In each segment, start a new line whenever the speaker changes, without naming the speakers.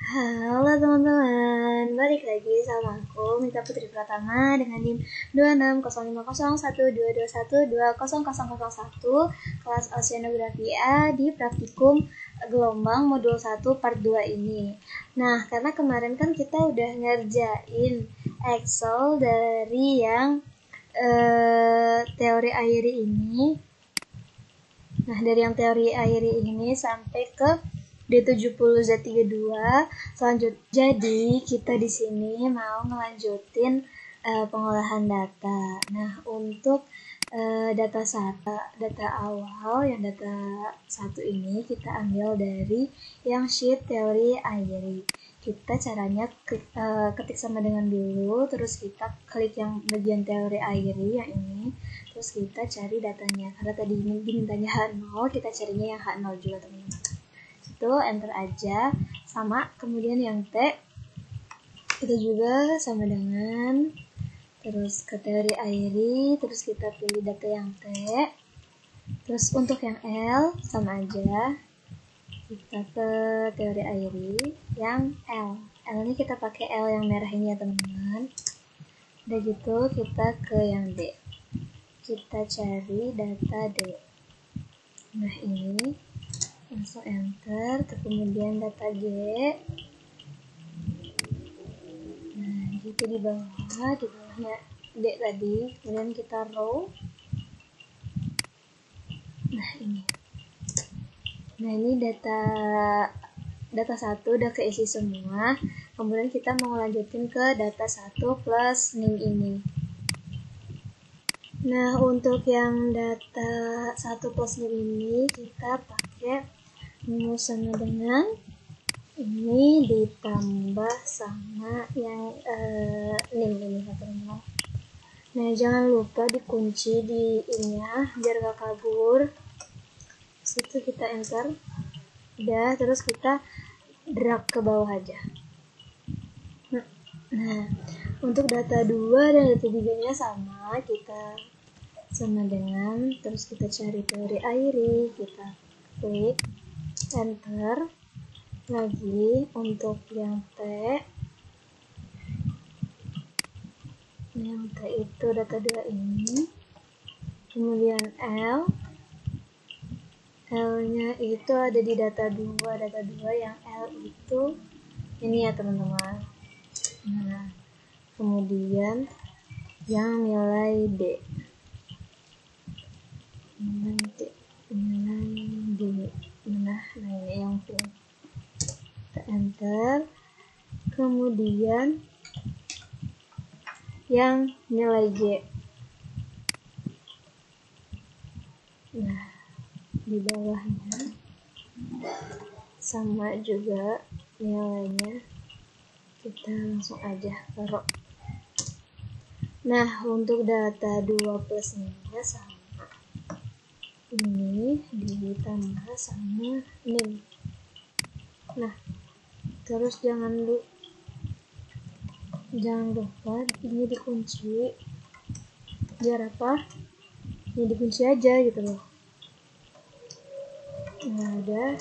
Halo teman-teman, balik lagi sama aku Mita Putri Pratama dengan NIM 260501221200001 kelas Oceanografi A di praktikum gelombang modul 1 part 2 ini. Nah, karena kemarin kan kita udah ngerjain Excel dari yang teori airi ini. Nah, dari yang teori airi ini sampai ke D70Z32 selanjutnya. Jadi kita di sini mau ngelanjutin pengolahan data. Nah, untuk data awal yang data 1 ini kita ambil dari yang sheet teori airi. Kita caranya ketik sama dengan dulu, terus kita klik yang bagian teori airi yang ini, terus kita cari datanya. Karena tadi ini dimintanya H0, kita carinya yang H0 juga teman-teman. Itu enter aja, sama kemudian yang T kita juga sama dengan, terus ke teori airi, terus kita pilih data yang T, terus untuk yang L sama aja, kita ke teori airi yang L nya kita pakai L yang merah ini ya teman-teman. Udah gitu kita ke yang D, kita cari data D. Nah ini langsung enter, kemudian data G. Nah gitu di bawahnya D tadi, kemudian kita row. Nah ini data 1 udah keisi semua. Kemudian kita mau lanjutin ke data 1 plus NIM ini. Nah untuk yang data 1 plus NIM ini kita pakai sama dengan ini ditambah sama yang NIM ini teman-teman. Nah jangan lupa dikunci di ininya biar gak kabur. Situ kita enter, udah, terus kita drag ke bawah aja. Nah untuk data 2 dan data 3 nya sama, kita sama dengan, terus kita cari teori airi, kita klik enter lagi. Untuk yang T itu data 2 ini, kemudian L nya itu ada di data 2 yang L itu ini ya teman-teman. Nah kemudian yang nilai D, nilai D. Nah ini yang P, kita enter, kemudian yang nilai G. Nah di bawahnya sama juga nilainya, kita langsung aja taruh. Nah untuk data 2 plus nya sama, ini ditambah sama NIM. Nah terus jangan lupa ini dikunci, biar apa? Ini dikunci aja gitu loh. Nah udah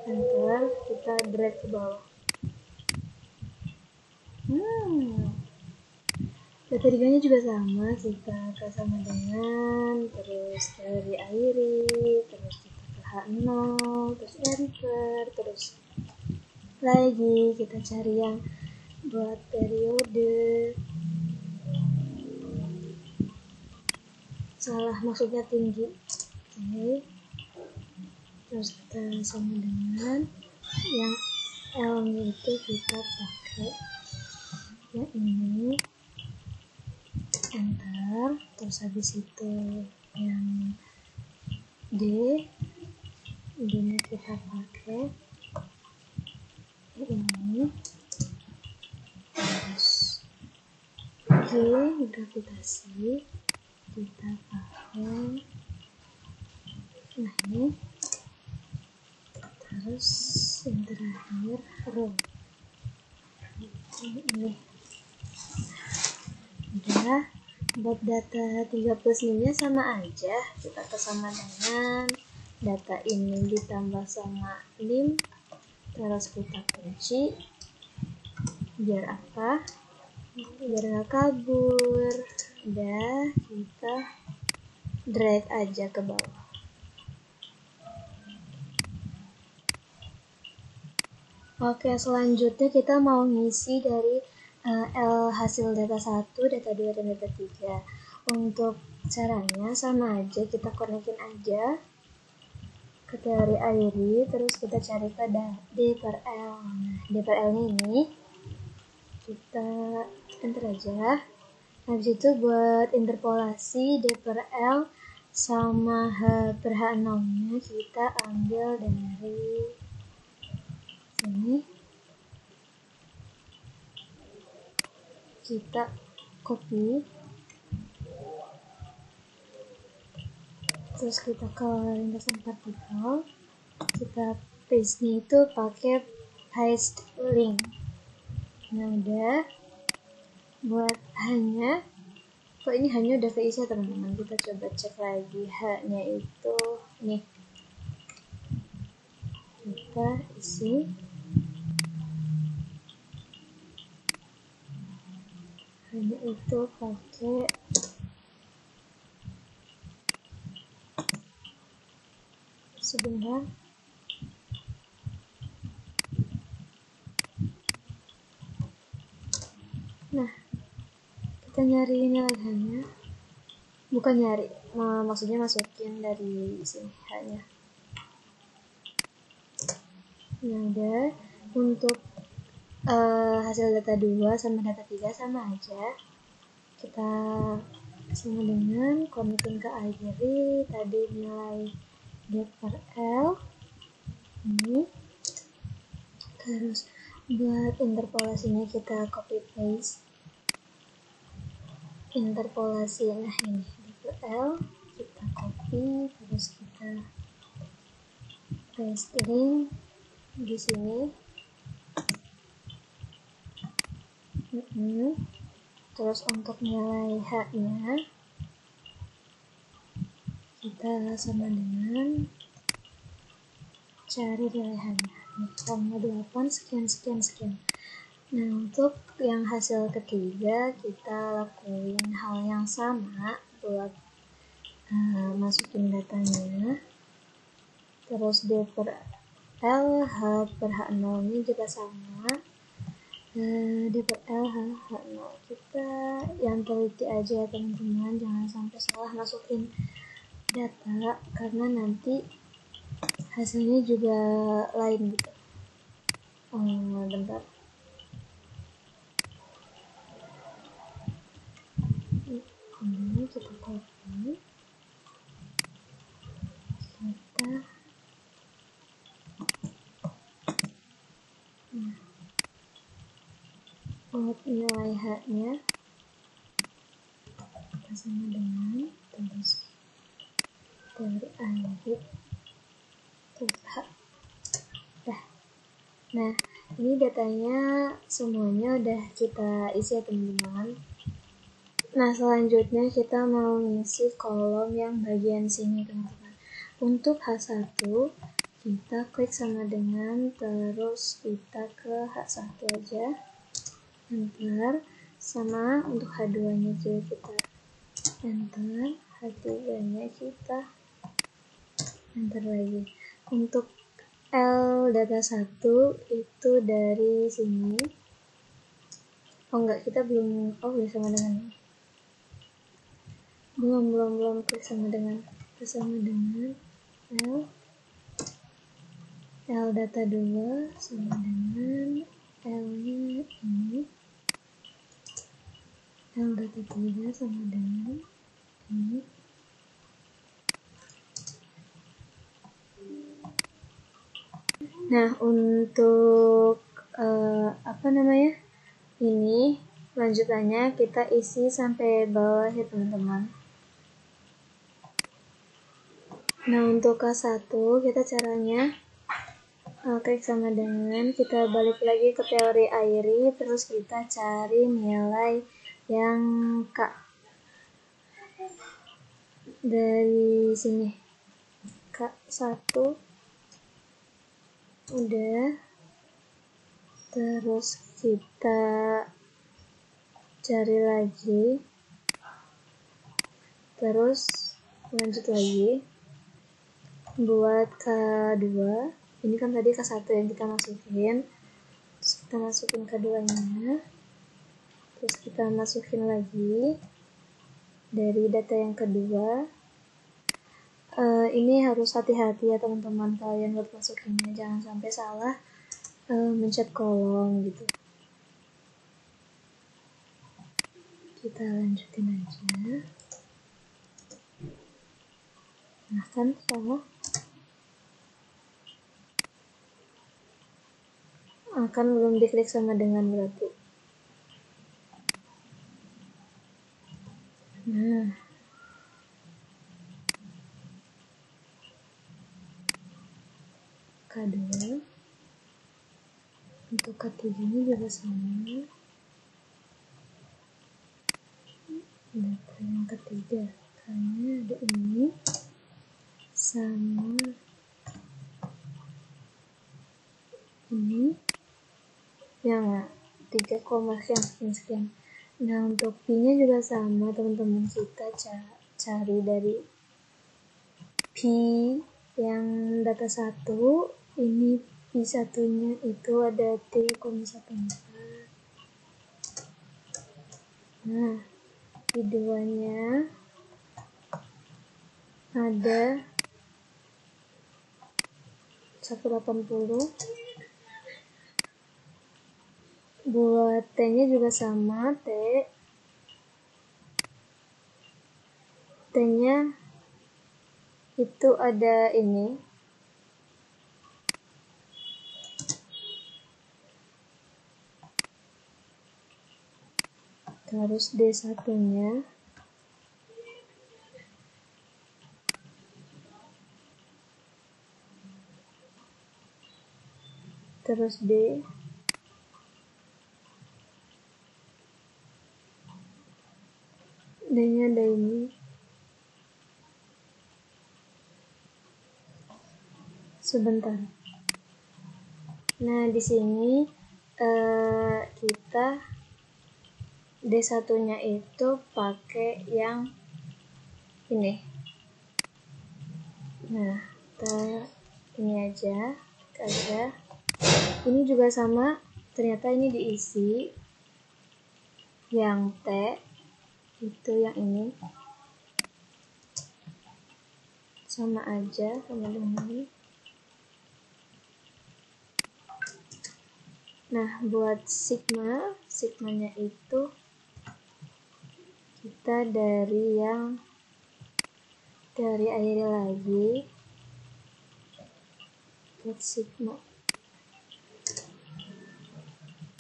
enter, kita drag ke bawah. Data 3 nya juga sama, kita ke sama dengan, terus teori airi, terus kita ke H0, terus enter, terus lagi kita cari yang buat periode, salah maksudnya tinggi. Oke. Terus kita sama dengan yang L nya itu kita pakai yang ini, enter, terus habis itu yang D nya kita pakai ini, terus G gravitasi kita pakai nah ini, terus yang terakhir row ini. Udah, buat data 3 plus nya sama aja, kita kesama dengan data ini ditambah sama NIM, terus kita kunci, Biar apa? Biar nggak kabur. Udah, kita drag aja ke bawah. Oke, selanjutnya kita mau ngisi dari L hasil data 1, data 2, dan data 3. Untuk caranya sama aja, kita konekin aja ke teori Airy, terus kita cari ke D per L. Nah, D per L ini kita enter aja. Habis itu buat interpolasi D per L sama H per H0 nya kita ambil dari sini. Kita copy. Terus kita ke lintasan partikel. Kita paste-nya itu pakai paste link. Nah, udah. Buat hanya, kok ini hanya udah keisi ya teman-teman. Kita coba cek lagi H-nya itu nih. Kita isi. Hanya itu pakai sebentar. Nah, kita nyari nilainya. Bukan nyari, maksudnya masukin dari sini hanya. Nah, udah. Untuk hasil data 2 sama data 3 sama aja. Kita sama dengan konekin ke Airy, tadi nilai D per L ini. Terus buat interpolasinya kita copy paste interpolasi, nah ini D per L kita copy, terus kita paste link di sini. Terus untuk nilai H-nya kita sama dengan cari nilai H-nya. Misalnya 8 sekian. Nah, untuk yang hasil ketiga kita lakuin hal yang sama buat masukin datanya. Terus D per L, H per H0 nya juga sama. D per L, H0. Kita yang teliti aja ya teman-teman, jangan sampai salah masukin data karena nanti hasilnya juga lain gitu. Bentar. Ini kita copy. Kita buat nilai H-nya kita sama dengan terus dari Airy terus H. Nah, ini datanya semuanya udah kita isi ya teman-teman. Nah, selanjutnya kita mau ngisi kolom yang bagian sini teman-teman. Untuk H1 kita klik sama dengan, terus kita ke H1 aja, enter. Sama untuk H2 nya juga kita enter, H3 nya kita enter lagi. Untuk L data 1 itu dari sini. Oh enggak, kita belum, udah sama dengan belum klik sama dengan L data 2 sama dengan L nya ini, L data 3 sama dengan ini. Nah, untuk ini lanjutannya kita isi sampai bawah ya teman-teman. Nah, untuk K1 kita caranya klik sama dengan, kita balik lagi ke teori Airy, terus kita cari nilai yang K dari sini. K1 udah, Terus kita cari lagi, terus lanjut lagi buat K2. Ini kan tadi K1 yang kita masukin, terus kita masukin K2-nya, terus kita masukin lagi dari data yang kedua. Ini harus hati-hati ya teman-teman kalian buat masukinnya, jangan sampai salah mencet kolom gitu. Kita lanjutin aja. Nah kan salah, akan belum diklik sama dengan berarti. Nah, K2 untuk K3 nya juga sama. Data yang ketiga karena ada ini sama ini yang 3, sekian. Nah untuk P nya juga sama teman-teman, kita cari dari P yang data 1, ini P1 nya itu ada 3,14. Nah P2 nya ada 180. Buat T nya juga sama, T nya itu ada ini, terus D1 nya terus D nya ada ini. Sebentar. Nah di sini kita D1 nya itu pakai yang ini. Nah kita ini aja. Ini juga sama, ternyata ini diisi yang T itu yang ini sama aja sama dengan ini. Nah buat sigmanya itu kita dari akhir lagi buat sigma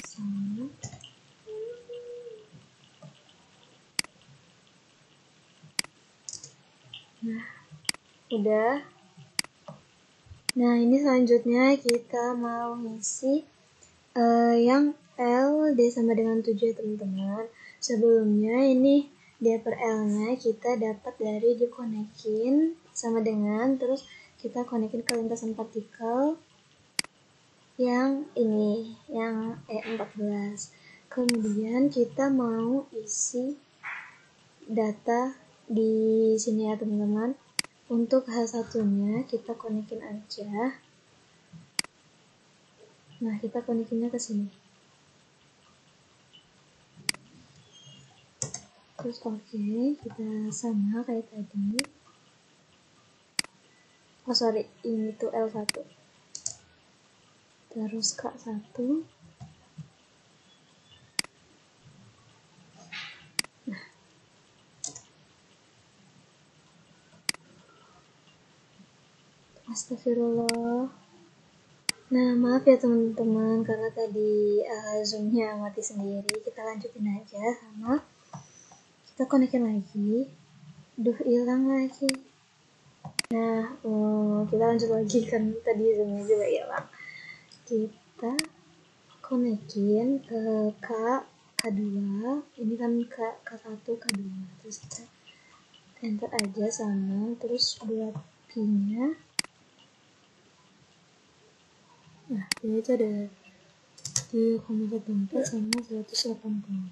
sama. Nah udah. Nah ini selanjutnya kita mau ngisi yang L D sama dengan 7 ya teman-teman. Sebelumnya ini D per L nya kita dapat dari dikonekin sama dengan, terus kita konekin ke lintasan partikel yang ini, yang E14. Kemudian kita mau isi data di sini ya teman-teman. Untuk H1 nya kita konekin aja. Nah, kita konekinnya ke sini. Terus oke, kita sama kayak tadi. Oh sorry, ini tuh L1. Terus K1. Nah. Astagfirullah. Nah, maaf ya teman-teman karena tadi zoomnya mati sendiri. Kita lanjutin aja sama kita konekin lagi. Duh, hilang lagi. Nah, kita lanjut lagi kan tadi zoomnya juga hilang. Kita konekin ke K2. Ini kan K1, K2. Terus kita enter aja sama. Terus buat P-nya. Nah, ini tuh ada 3,14 sama 180.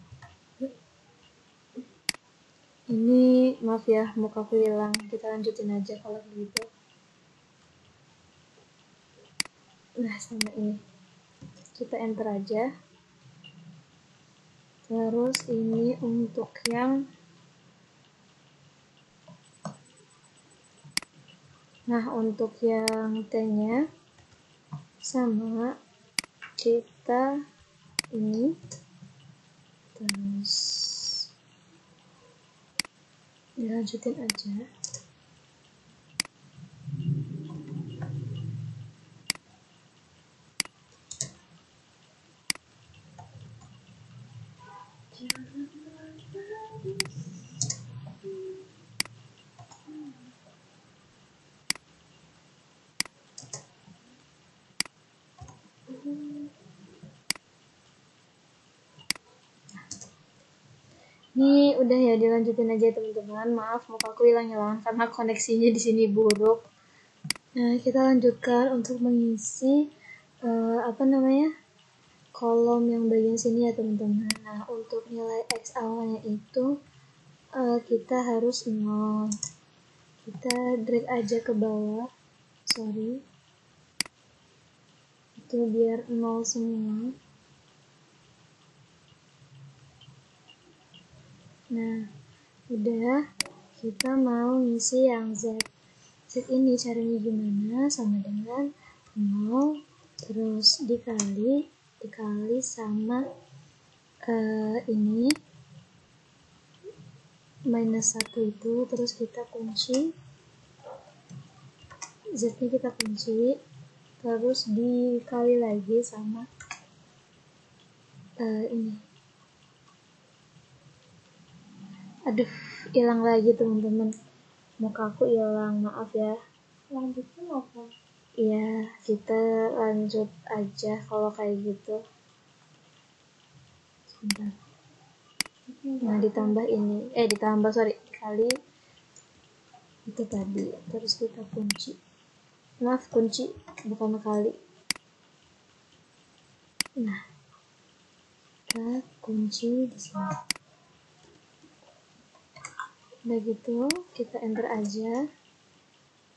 Ini maaf ya, mukaku hilang. Kita lanjutin aja kalau begitu. Nah, sama ini. Kita enter aja. Terus ini untuk yang T-nya sama kita ini. Terus dilanjutin aja. Ini udah ya, dilanjutin aja teman-teman. Maaf mukaku hilang-hilangan karena koneksinya di sini buruk. Nah, kita lanjutkan untuk mengisi kolom yang bagian sini ya teman-teman. Nah, untuk nilai X awalnya itu kita harus 0. Kita drag aja ke bawah. Itu biar 0 semua. Nah, udah, kita mau ngisi yang Z. Z ini caranya gimana? Sama dengan 0 terus dikali sama ini minus 1 itu, terus kita kunci Z nya, kita kunci terus dikali lagi sama ini. Aduh, hilang lagi teman-teman, mukaku hilang, maaf ya.
Lanjutin apa?
Iya, kita lanjut aja kalau kayak gitu. Sebentar. Nah, dikali itu tadi, terus kita kunci. Maaf, kunci bukan kali. Nah, kita kunci di sini. Udah gitu, kita enter aja.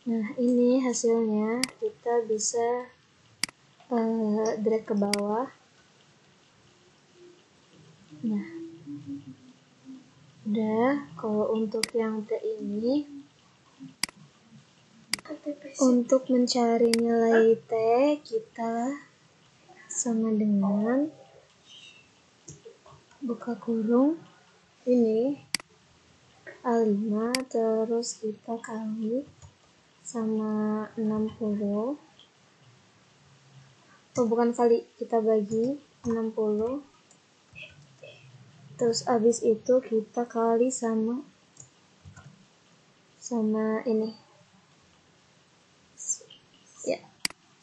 Nah, ini hasilnya. Kita bisa drag ke bawah. Nah, udah. Kalau untuk yang T ini, untuk mencari nilai T, kita sama dengan buka kurung ini A5, terus kita kali sama 60. Bukan kali, kita bagi 60. Terus abis itu kita kali sama ini. Ya,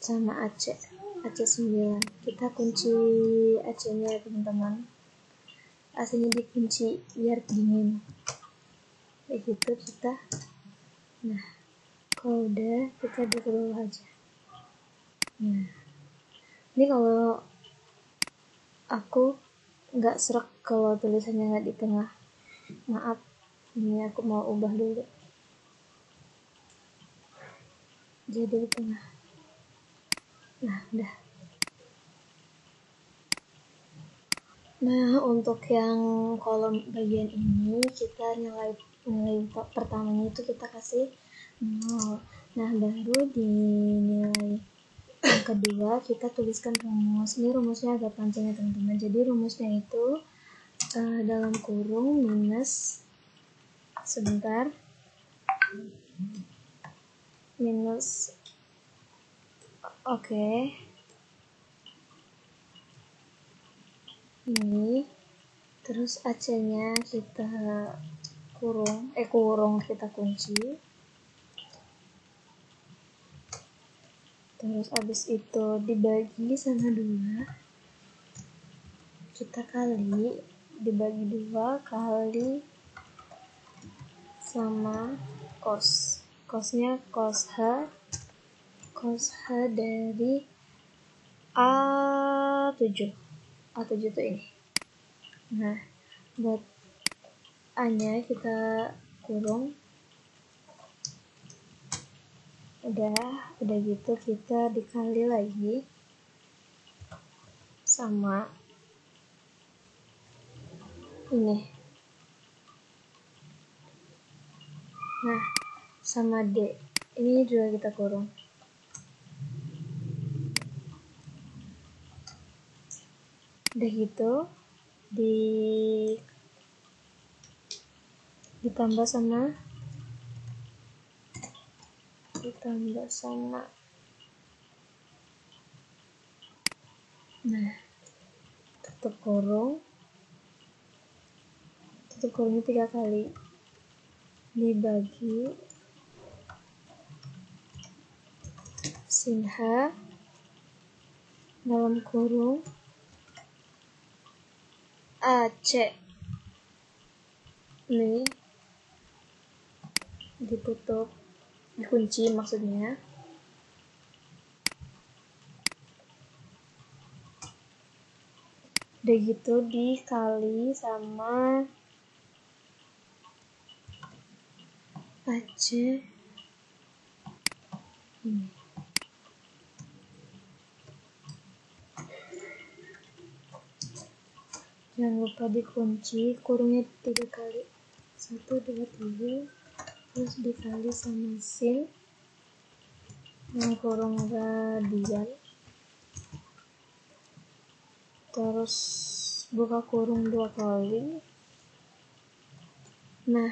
sama AC 9. Kita kunci AC-nya ya teman-teman. AC-nya dikunci biar dingin. Kayak gitu kita. Nah, kalau udah, kita ke bawah aja. Nah, ini kalau aku nggak serak kalau tulisannya nggak di tengah. Maaf, ini aku mau ubah dulu. Jadi di tengah. Nah, udah. Nah, untuk yang kolom bagian ini, kita nilai pertamanya itu kita kasih 0. Nah, baru di nilai yang kedua kita tuliskan rumus. Ini rumusnya agak panjang ya teman-teman. Jadi rumusnya itu dalam kurung minus ini, terus AC-nya kita kurung kita kunci. Terus abis itu dibagi sama 2, kita kali dibagi 2 kali sama cosnya cos H dari A7. A7 tuh ini. Nah, buat A-nya kita kurung. Udah gitu kita dikali lagi sama ini. Nah, sama D. Ini juga kita kurung. Udah gitu ditambah sama nah, tutup kurungnya 3 kali, dibagi sin H dalam kurung AC. Ini ditutup, dikunci maksudnya. Udah gitu dikali sama AC ini. Jangan lupa dikunci kurungnya 3 kali. 1, 2, 3. Terus dikali sama sin yang kurung radian. Terus buka kurung 2 kali. Nah,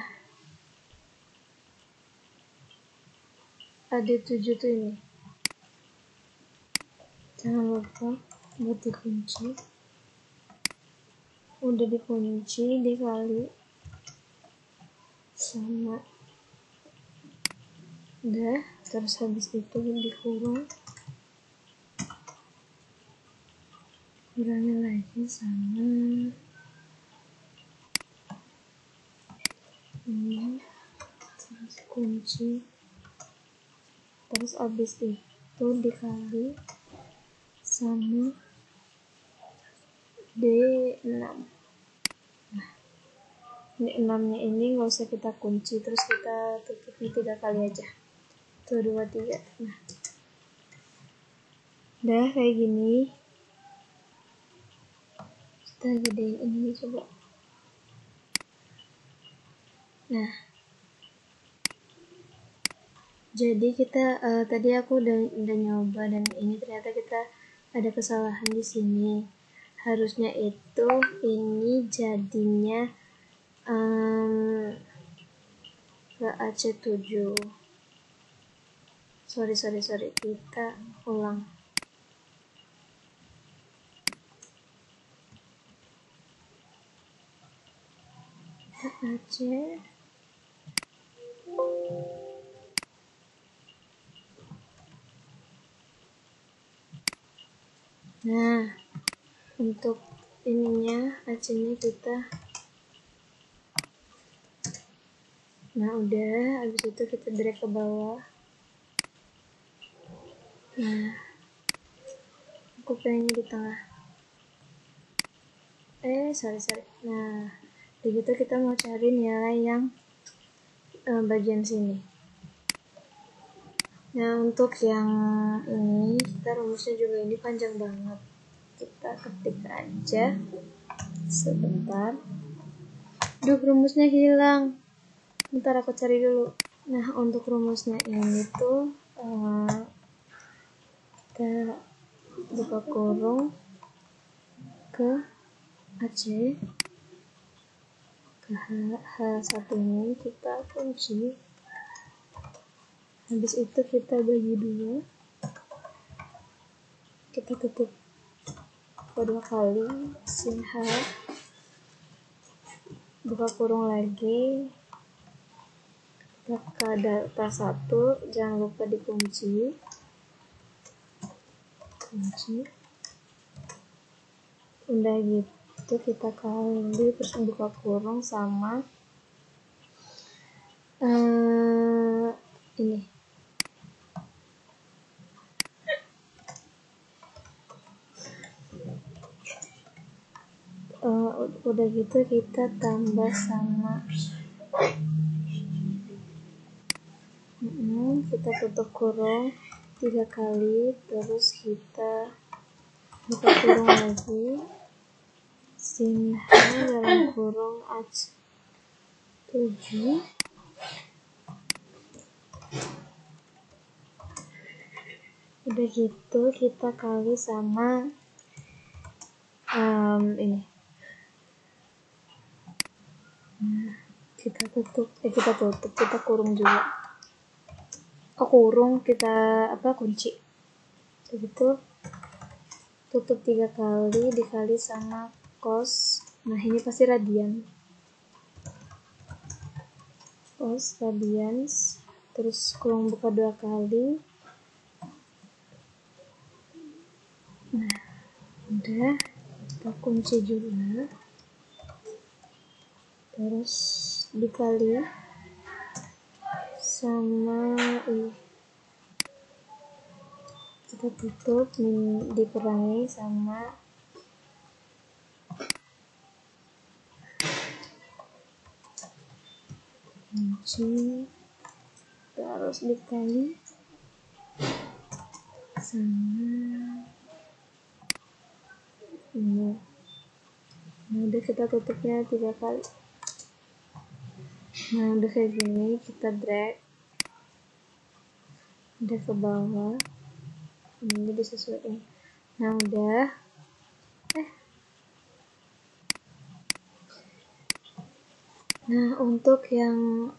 ada 7 tuh ini. Jangan lupa buat dikunci. Udah dikunci, dikali sama udah, terus habis itu dikurung, kurangin lagi sama ini, terus kunci, terus habis itu dikali sama D6. Nah, D6 nya ini nggak usah kita kunci, terus kita tutupnya 3 kali aja. 1, 2, 3. Nah, udah kayak gini. Kita gedein ini coba. Nah, jadi kita tadi aku udah nyoba dan ini ternyata kita ada kesalahan di sini. Harusnya itu ini jadinya ke AC7. Sorry, kita ulang. AC nah, untuk ininya AC-nya kita, nah udah, habis itu kita drag ke bawah. Nah, aku pengennya di tengah. Sorry. Nah, begitu kita mau cari nilai yang bagian sini. Nah, untuk yang ini, kita rumusnya juga ini panjang banget. Kita ketik aja sebentar. Duh, rumusnya hilang. Bentar aku cari dulu. Nah, untuk rumusnya ini tuh kita buka kurung ke AC, ke H1 ini kita kunci. Habis itu kita bagi 2, kita tutup kedua kali sin H, buka kurung lagi, ke data 1, jangan lupa dikunci, udah gitu kita kali, terus buka kurung sama ini. udah gitu kita tambah sama kita tutup kurung 3 kali, terus kita buka kurung lagi, sin H dalam kurung H 7. Udah gitu kita kali sama ini. Nah, kita kurung juga. Kurung kita kunci. Begitu. Tutup 3 kali dikali sama cos. Nah, ini pasti radian. Cos radians. Terus kurung buka 2 kali. Nah, udah kita kunci juga. Terus dikali sama kita tutup, dikurangi sama kunci, terus dikali sama ini. Nah, udah kita tutupnya 3 kali. Nah, udah kayak gini, kita drag udah ke bawah, ini disesuaikan. Nah, udah nah, untuk yang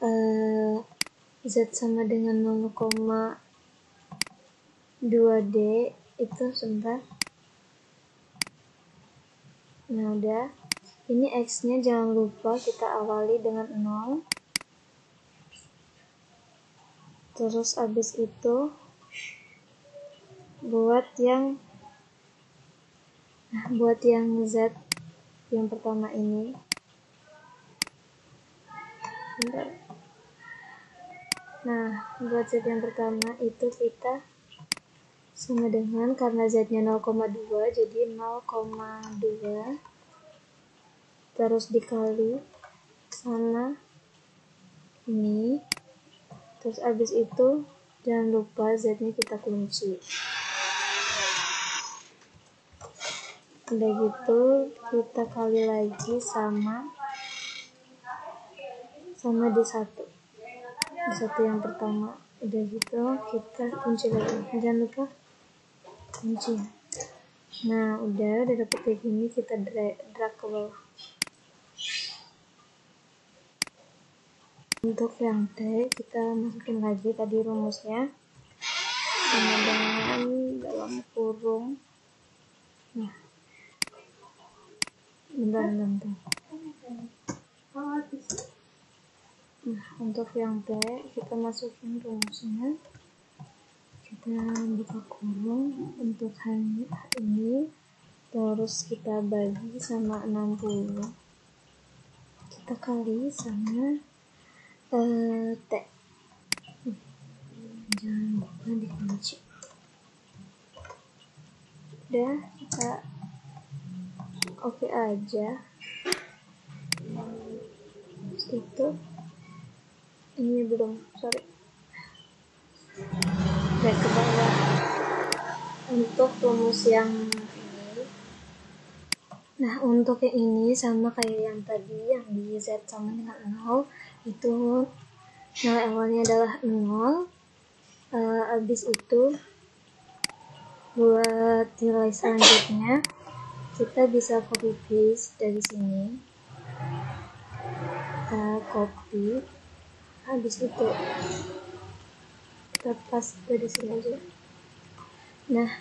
Z sama dengan 0,2D itu sebentar. Nah, udah. Ini X-nya jangan lupa kita awali dengan 0. Terus abis itu buat yang Z yang pertama ini. Bentar. Nah, buat Z yang pertama itu kita sama dengan, karena Z-nya 0,2 jadi 0,2 terus dikali sama ini, terus abis itu jangan lupa Z-nya kita kunci. Udah gitu kita kali lagi sama di satu yang pertama. Udah gitu kita kunci lagi, jangan lupa kunci. Nah, udah dapet kayak gini, kita drag ke bawah. Untuk yang T kita masukin lagi tadi rumusnya sama dengan dalam kurung. Nah, bentar. Nah, untuk yang T kita masukin rumusnya, kita buka kurung untuk hanya ini, terus kita bagi sama 60, kita kali sama T. Jangan lupa dikunci. Udah, kita oke aja. Terus itu ini belum, sorry. Back ke bawah. Untuk rumus yang ini, nah untuk yang ini sama kayak yang tadi, yang di Z sama dengan 0, itu nilai awalnya adalah 0. Habis itu buat nilai selanjutnya kita bisa copy paste dari sini, kita copy, habis itu kita paste dari sini aja. Nah,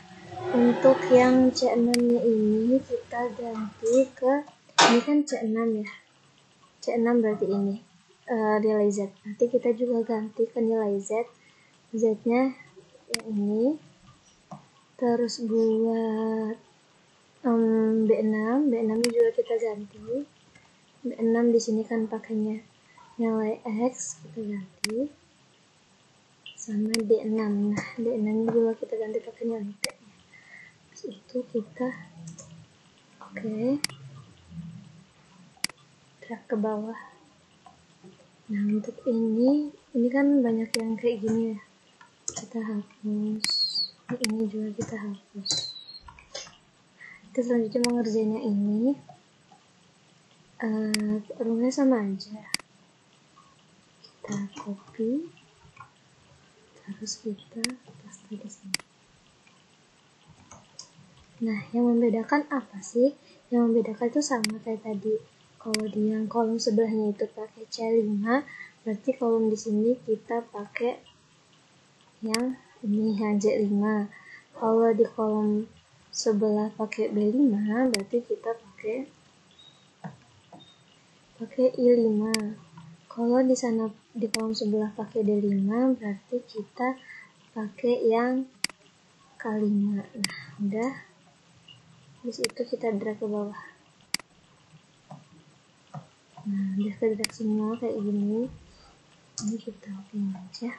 untuk yang C6 nya ini kita ganti ke, ini kan C6 ya, C6 berarti ini nilai Z. Nanti kita juga ganti ke nilai Z nya yang ini. Terus buat B6 nya juga kita ganti. B6 di sini kan pakainya nilai X, kita ganti sama D6. Nah, D6 juga kita ganti pakai nilai T. Terus itu kita oke. drag ke bawah. Nah, untuk ini kan banyak yang kayak gini ya. Kita hapus. Ini juga kita hapus. Kita selanjutnya mau ngerjainnya ini. Rumusnya sama aja. Kita copy, terus kita paste di sini. Nah, yang membedakan apa sih? Yang membedakan itu sama kayak tadi. Kalau di yang kolom sebelahnya itu pakai C5, berarti kolom di sini kita pakai yang ini, yang J5. Kalau di kolom sebelah pakai B5, berarti kita pakai I5. Kalau di sana di kolom sebelah pakai D5, berarti kita pakai yang K5. Nah, udah. Terus itu kita drag ke bawah. Nah, udah ke drag semua kayak gini. Ini kita okein aja.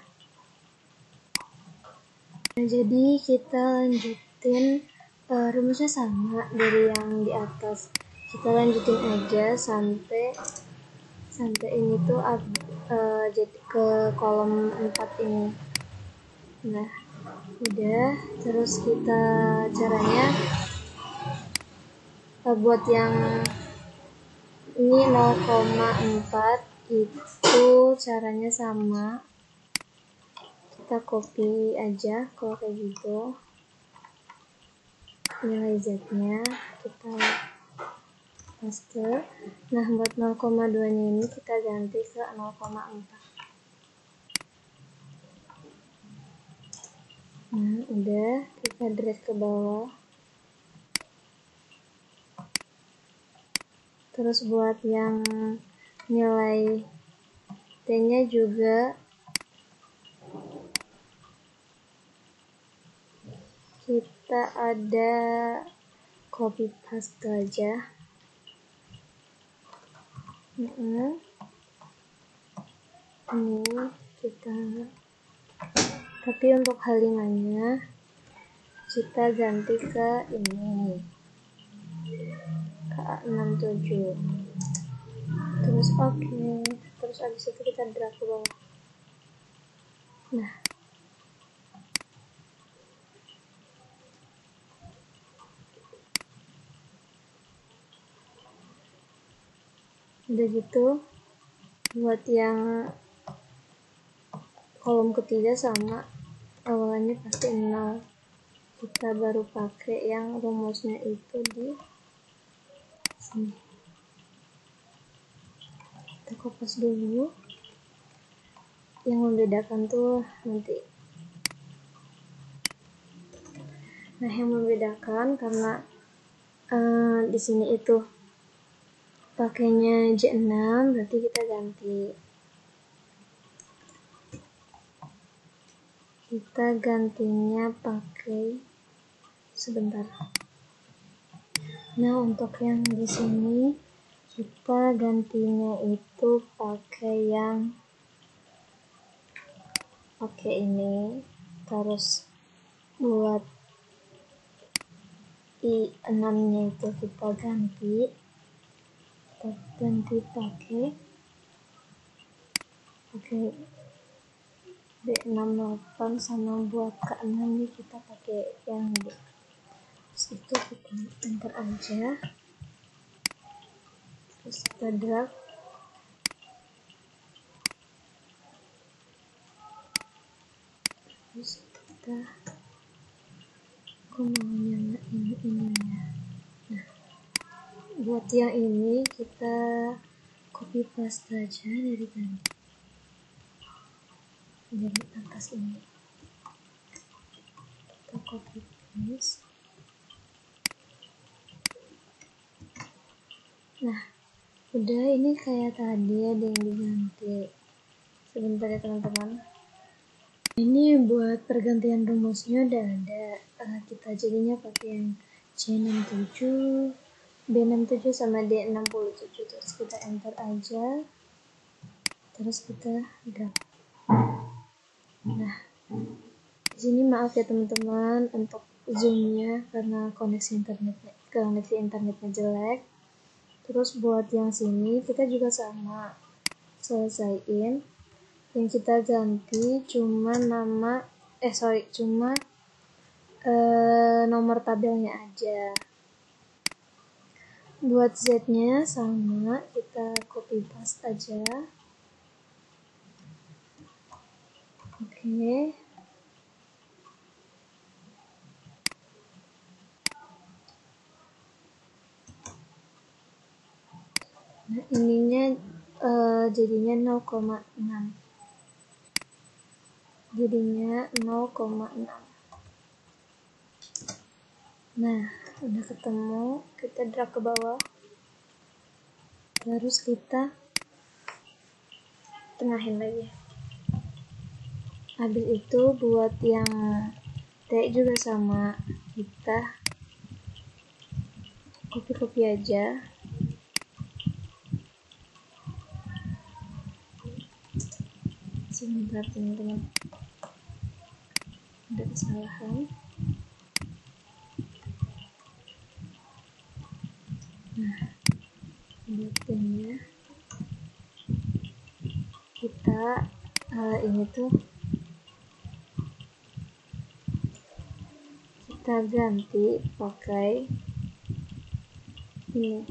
Nah, jadi kita lanjutin rumusnya sama dari yang di atas. Kita lanjutin aja sampai ini tuh jadi ke kolom 4 ini. Nah, udah. Terus kita caranya buat yang ini 0,4 itu caranya sama. Kita copy aja kalau kayak gitu. Nilai Z-nya kita paste. Nah, buat 0,2-nya ini kita ganti ke 0,4. Nah, udah, kita drag ke bawah. Terus buat yang nilai T-nya juga kita ada copy paste aja. Ini kita, tapi untuk halimannya kita ganti ke ini, ke 67. Terus oke. Terus abis itu kita drag ke bawah. Nah, udah gitu. Buat yang kolom ketiga sama, awalannya pasti 0. Kita baru pakai yang rumusnya itu di sini. Kita kopas dulu. Yang membedakan tuh nanti. Nah, yang membedakan karena di sini itu pakainya J6, berarti kita ganti. Kita gantinya pakai sebentar. Nah, untuk yang di sini kita gantinya itu pakai yang ini. Terus buat I6-nya itu kita ganti pakai B68, sama buat K6 kita pakai yang B. Terus itu kita enter aja. Terus kita drag. Terus kita mau nyalain ininya. Nah, buat yang ini kita copy paste aja dari tadi, dari atas ini. Kita copy paste. Nah, udah, ini kayak tadi ada yang diganti. Sebentar ya teman-teman. Ini buat pergantian rumusnya udah ada. Kita jadinya pakai yang C67, B67 sama D67. Terus kita enter aja. Terus kita drag. Nah, di sini maaf ya teman-teman untuk zoomnya karena koneksi internetnya jelek. Terus buat yang sini kita juga sama, selesaiin. Yang kita ganti cuma nomor tabelnya aja. Buat Z-nya sama, kita copy paste aja. Oke. Nah, ininya jadinya 0,6. Jadinya 0,6. Nah, udah ketemu, kita drag ke bawah. Terus kita tengahin lagi. Habis itu buat yang T juga sama, kita copy aja. Sebentar teman-teman, ada kesalahan. Nah, buatnya kita ini tuh kita ganti pakai ini.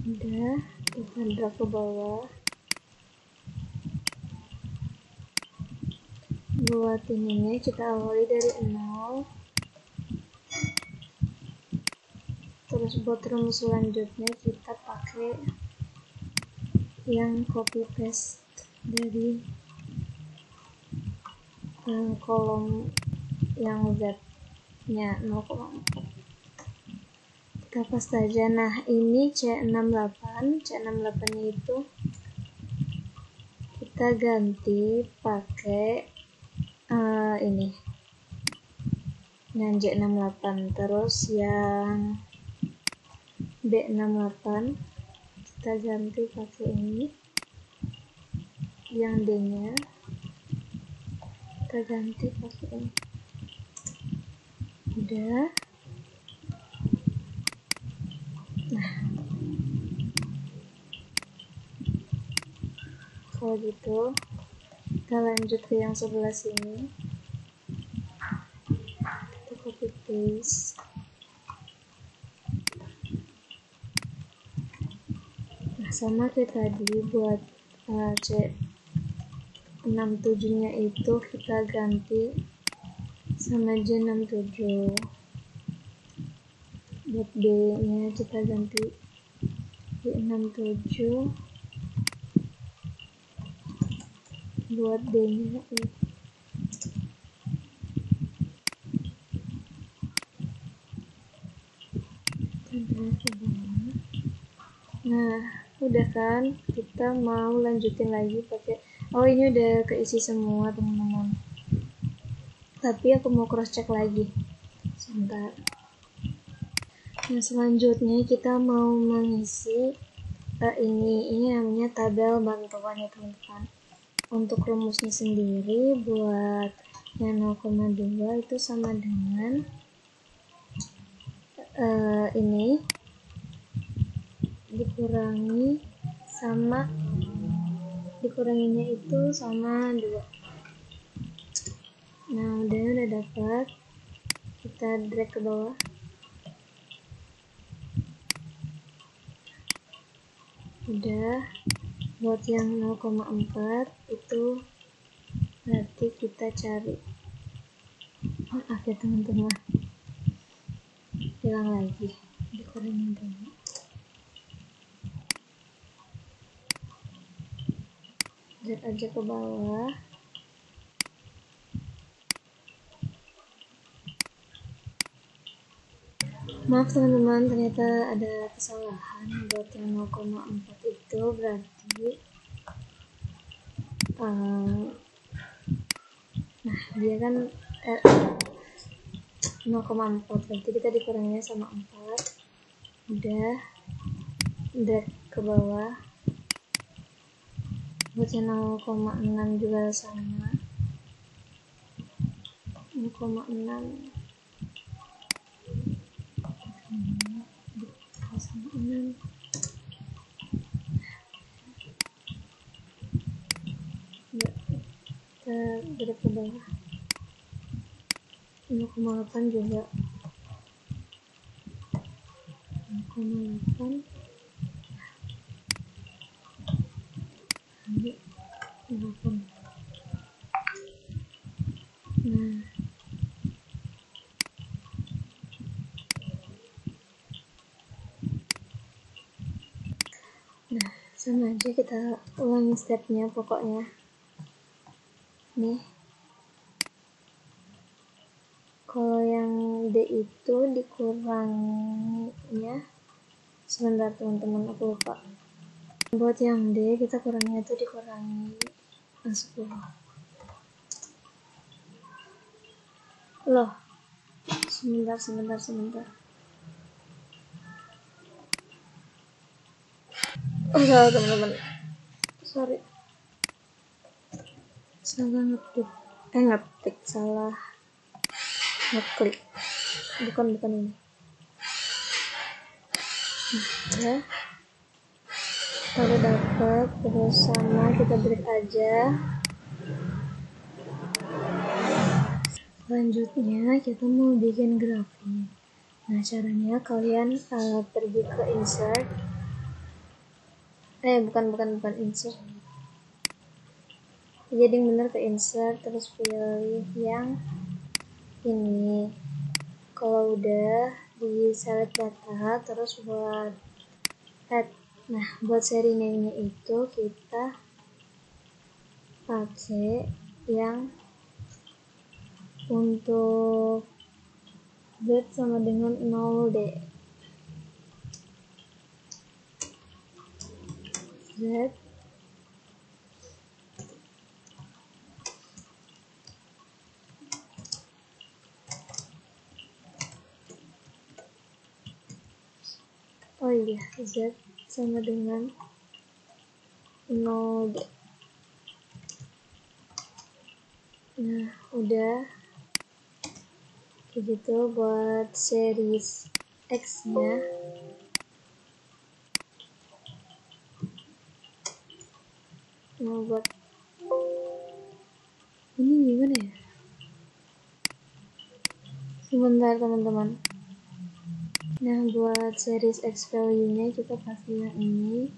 Udah, kita drag ke bawah. Buat ininya kita awali dari 0. Terus buat rumus selanjutnya kita pakai yang copy paste dari kolom yang Z-nya 0,4. Kita paste aja. Nah, ini C68 nya itu kita ganti pakai ini yang J68. Terus yang B68 kita ganti pakai ini. Yang D nya kita ganti pakai ini. Udah. Nah, kalau gitu kita lanjut ke yang sebelah sini. Kita copy paste. Nah, sama kayak tadi buat C67 nya itu kita ganti sama J67. Buat B nya kita ganti J67. Buat D nya ini. Nah, udah kan, kita mau lanjutin lagi pakai ini udah keisi semua teman-teman, tapi aku mau cross check lagi sebentar. Nah, selanjutnya kita mau mengisi ini namanya tabel bantuan ya teman-teman. Untuk rumusnya sendiri buat yang 0,2 itu sama dengan ini dikuranginya itu sama 2. Nah, udah dapat, kita drag ke bawah. Udah. Buat yang 0,4 itu berarti kita cari, maaf ya teman-teman, hilang lagi, dikurangin dulu. Drag aja ke bawah. Maaf teman-teman, ternyata ada kesalahan. Buat yang 0,4 itu berarti nah, dia kan 0,4, berarti kita dikuranginya sama 4. Udah, drag ke bawah. Buat yang 0,6 juga sama, 0,6 kita drag ke bawah. 0,8 juga 0,8 ambil 8. Nah sama aja, kita ulangi stepnya pokoknya. Nih, kalau yang D itu dikuranginya, sebentar teman-teman, aku lupa. Buat yang D kita kurangnya itu dikurangi 10. Loh, sebentar. Oh salah teman-teman, sorry, salah ngetik, salah ngeklik, bukan ini. Ya, udah dapet, terus sama kita break aja. Selanjutnya kita mau bikin grafik. Nah caranya kalian pergi ke insert, bukan insert, jadi bener ke insert, terus pilih yang ini. Kalau udah di select data, terus buat add. Nah buat seringannya itu kita pakai yang untuk Z sama dengan 0D. Z Z sama dengan 0D. Nah udah kayak gitu. Buat series X nya buat ini gimana ya, sebentar teman-teman. Nah buat series X value nya kita pakai yang ini.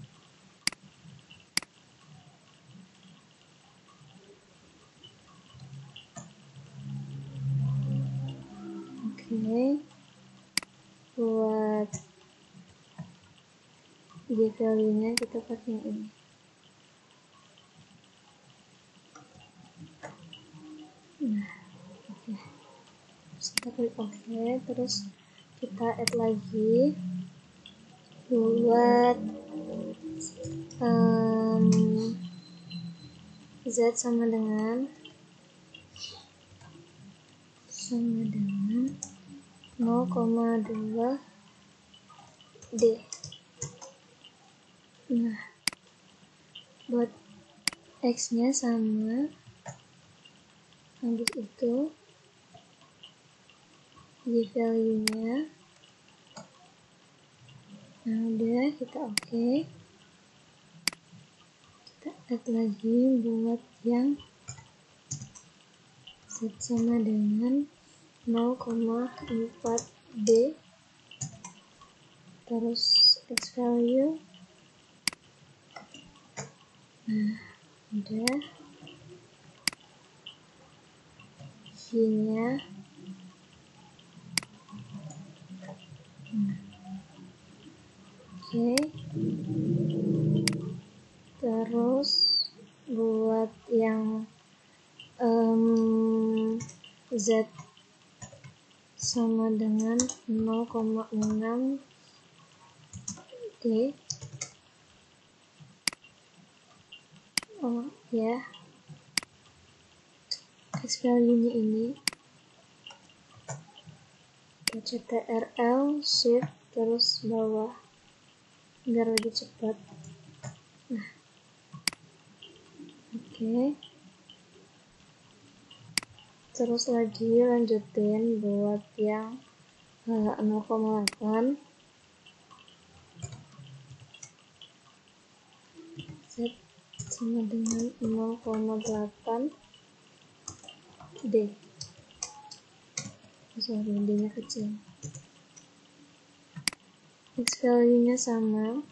Oke. Buat Y value nya kita pakai yang ini. Nah oke, terus kita klik oke, terus kita add lagi buat Z sama dengan 0,2 D. Nah buat X nya sama, habis itu Y value nya. Nah udah, kita oke. Kita add lagi buat yang Z sama dengan 0,4 D, terus X value. Nah udah, Y nya oke. Terus buat yang Z sama dengan 0,6 D. Oh ya, X value nya ini CTRL shift terus bawah biar lebih cepat. Nah oke. Terus lagi lanjutin buat yang 0,8. Z sama dengan 0,8 D. Sorry, D-nya kecil. X value-nya sama.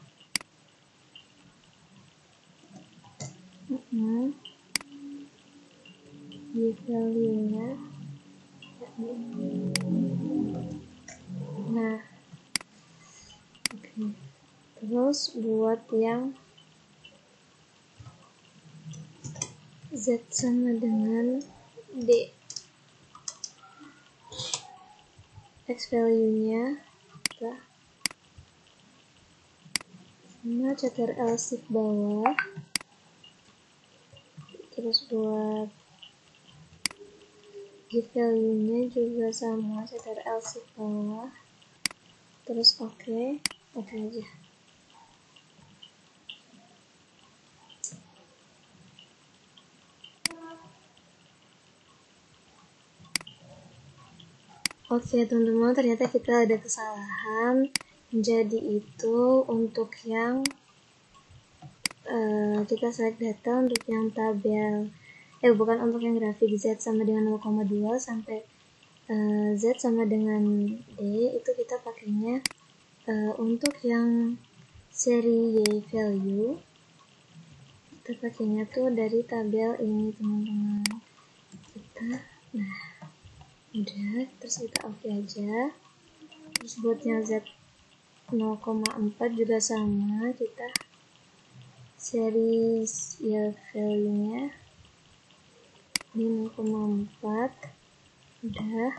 Y value-nya. Nah, oke. Terus buat yang Z sama dengan D. X value-nya sama Ctrl Shift bawah. Terus buat Y value-nya juga sama Ctrl Shift bawah. Terus oke aja. Oke teman-teman, ternyata kita ada kesalahan. Jadi itu untuk yang kita select data untuk yang tabel, bukan untuk yang grafik Z sama dengan 0,2 sampai Z sama dengan D, itu kita pakainya untuk yang seri Y value, kita pakainya tuh dari tabel ini teman-teman. Nah udah, terus kita oke aja. Terus buat yang Z 0,4 juga sama, kita seri Y value-nya di 0,4 udah.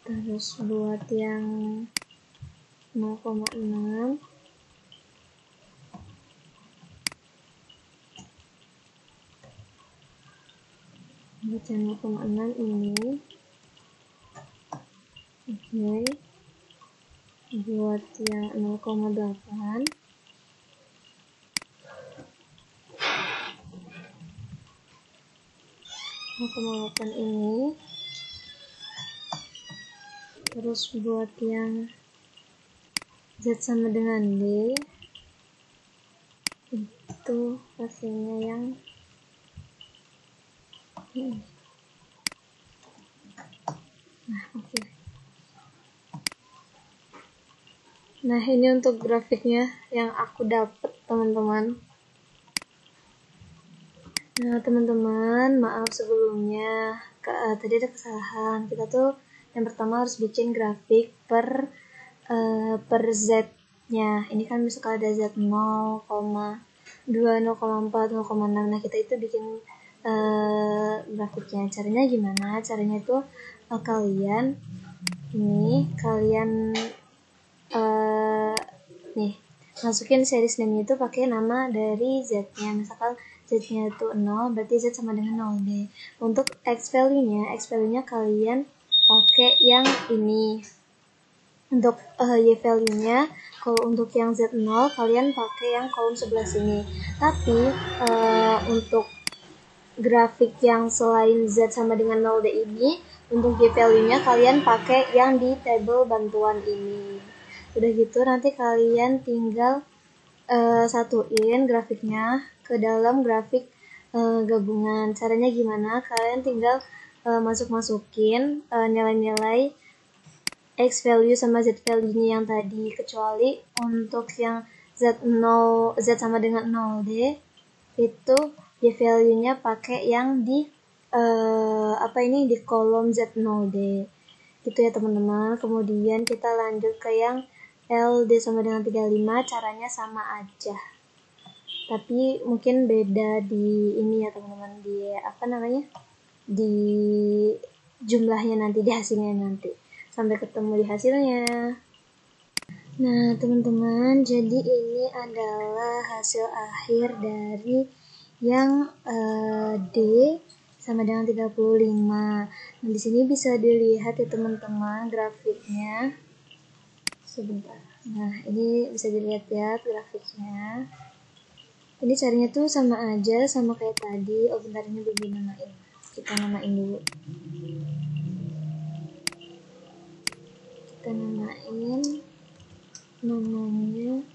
Terus buat yang 0,6 buat yang 0,6 ini oke. Buat yang 0,8 ini. Terus buat yang Z sama dengan D itu pakainya yang ini. Nah oke. Nah ini untuk grafiknya yang aku dapat teman-teman. Nah teman-teman, maaf sebelumnya tadi ada kesalahan. Kita tuh yang pertama harus bikin grafik per Z-nya. Ini kan misalkan ada Z 0,2, 0,4, 0,6. Nah kita itu bikin grafiknya. Caranya gimana? Caranya itu kalian nih masukin series name itu pakai nama dari Z-nya. Misalkan Z-nya itu 0, berarti Z sama dengan 0D. Untuk X value-nya kalian pakai yang ini. Untuk Y value-nya, kalau untuk yang Z0 kalian pakai yang kolom sebelah sini. Tapi untuk grafik yang selain Z sama dengan 0D ini, untuk Y value-nya kalian pakai yang di tabel bantuan ini. Udah gitu nanti kalian tinggal satuin grafiknya ke dalam grafik gabungan. Caranya gimana? Kalian tinggal masukin nilai-nilai X value sama Z value-nya yang tadi, kecuali untuk yang Z sama dengan 0D itu Y value-nya pakai yang di di kolom Z0D gitu ya teman-teman. Kemudian kita lanjut ke yang LD sama dengan 35, caranya sama aja, tapi mungkin beda di ini ya teman-teman, di jumlahnya nanti, di hasilnya nanti. Sampai ketemu di hasilnya. Nah teman-teman, jadi ini adalah hasil akhir dari yang D sama dengan 35. Nah di sini bisa dilihat ya teman-teman grafiknya. Sebentar. Nah ini bisa dilihat ya grafiknya. Ini caranya tuh sama aja, sama kayak tadi. Oh bentar, ini belum dinamain. Kita namain dulu. Kita namain namanya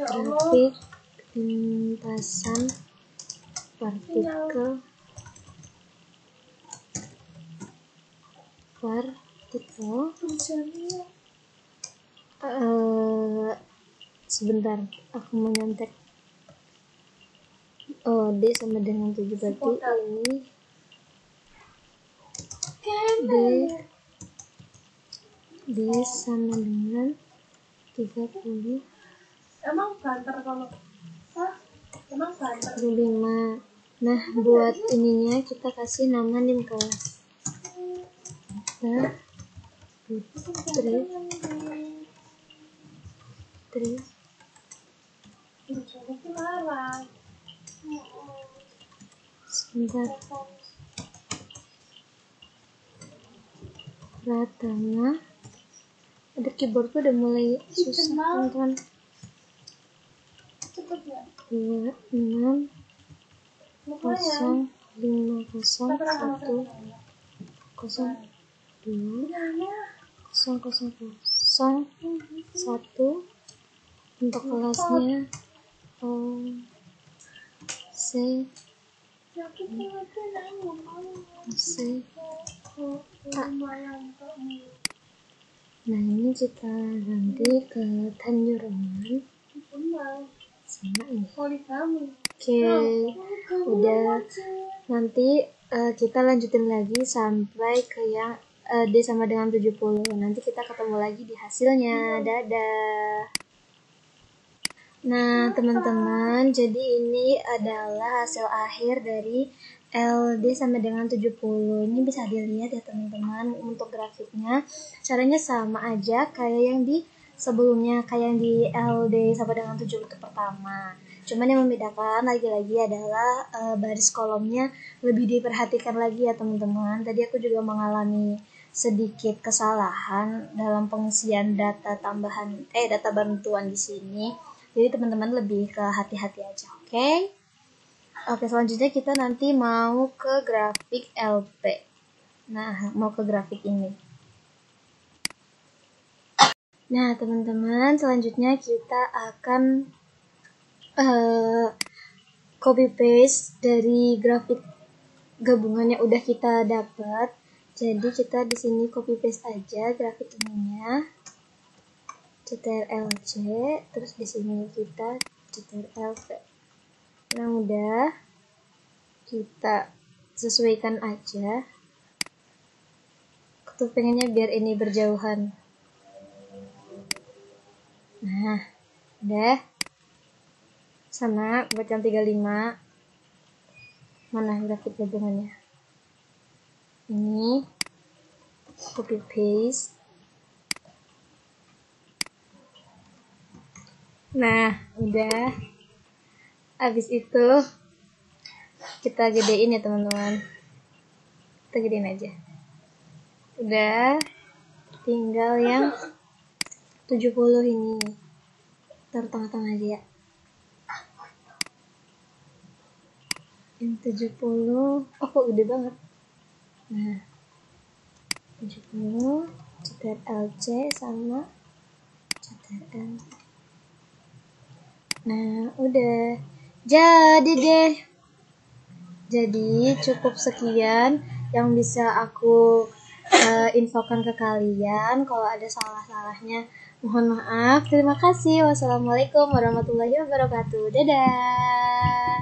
grafik lintasan partikel sebentar, aku mau nyontek. D sama dengan 7, berarti ini D sama dengan 30.
Emang banter kalau emang banter
5. Nah, buat ininya kita kasih nama nim kelas. Putri. Sebentar. Pratama. Ada keyboardku udah mulai susah, teman-teman. 2, 6, 0, 5, 0, 1, 0, 2, 0, 0, 1. Untuk kelasnya C. Nah, ini kita ganti ke Tanjuruman sama ini. Oke, udah. Nanti kita lanjutin lagi sampai ke yang D sama dengan 70. Nanti kita ketemu lagi di hasilnya. Dadah. Nah, teman-teman, jadi ini adalah hasil akhir dari LD sama dengan 70. Ini bisa dilihat ya teman-teman, untuk grafiknya caranya sama aja kayak yang di sebelumnya, kayak yang di LD sama dengan 70 itu pertama. Cuman yang membedakan lagi-lagi adalah baris kolomnya lebih diperhatikan lagi ya teman-teman. Tadi aku juga mengalami sedikit kesalahan dalam pengisian data tambahan data bantuan di sini. Jadi teman-teman lebih ke hati-hati aja, oke? Oke, selanjutnya kita nanti mau ke grafik LP. Nah, mau ke grafik ini. Nah, teman-teman, selanjutnya kita akan copy paste dari grafik gabungan yang udah kita dapat. Jadi kita di sini copy paste aja grafik ininya. CTRL-C, terus di sini kita CTRL-V. Nah, udah kita sesuaikan aja. Aku pengennya biar ini berjauhan. Nah, udah. Sama buat yang 35. Mana grafik gabungannya? Ini copy paste. Nah, udah. Habis itu kita gedein ya teman-teman. Kita gedein aja. Udah. Tinggal yang 70 ini. Taruh tengah-tengah aja ya. Yang 70. Oh, kok gede banget. Nah. 70. CTRL-C sama CTRL. Nah, udah. Jadi deh. Jadi cukup sekian yang bisa aku infokan ke kalian. Kalau ada salah-salahnya mohon maaf. Terima kasih. Wassalamualaikum warahmatullahi wabarakatuh. Dadah.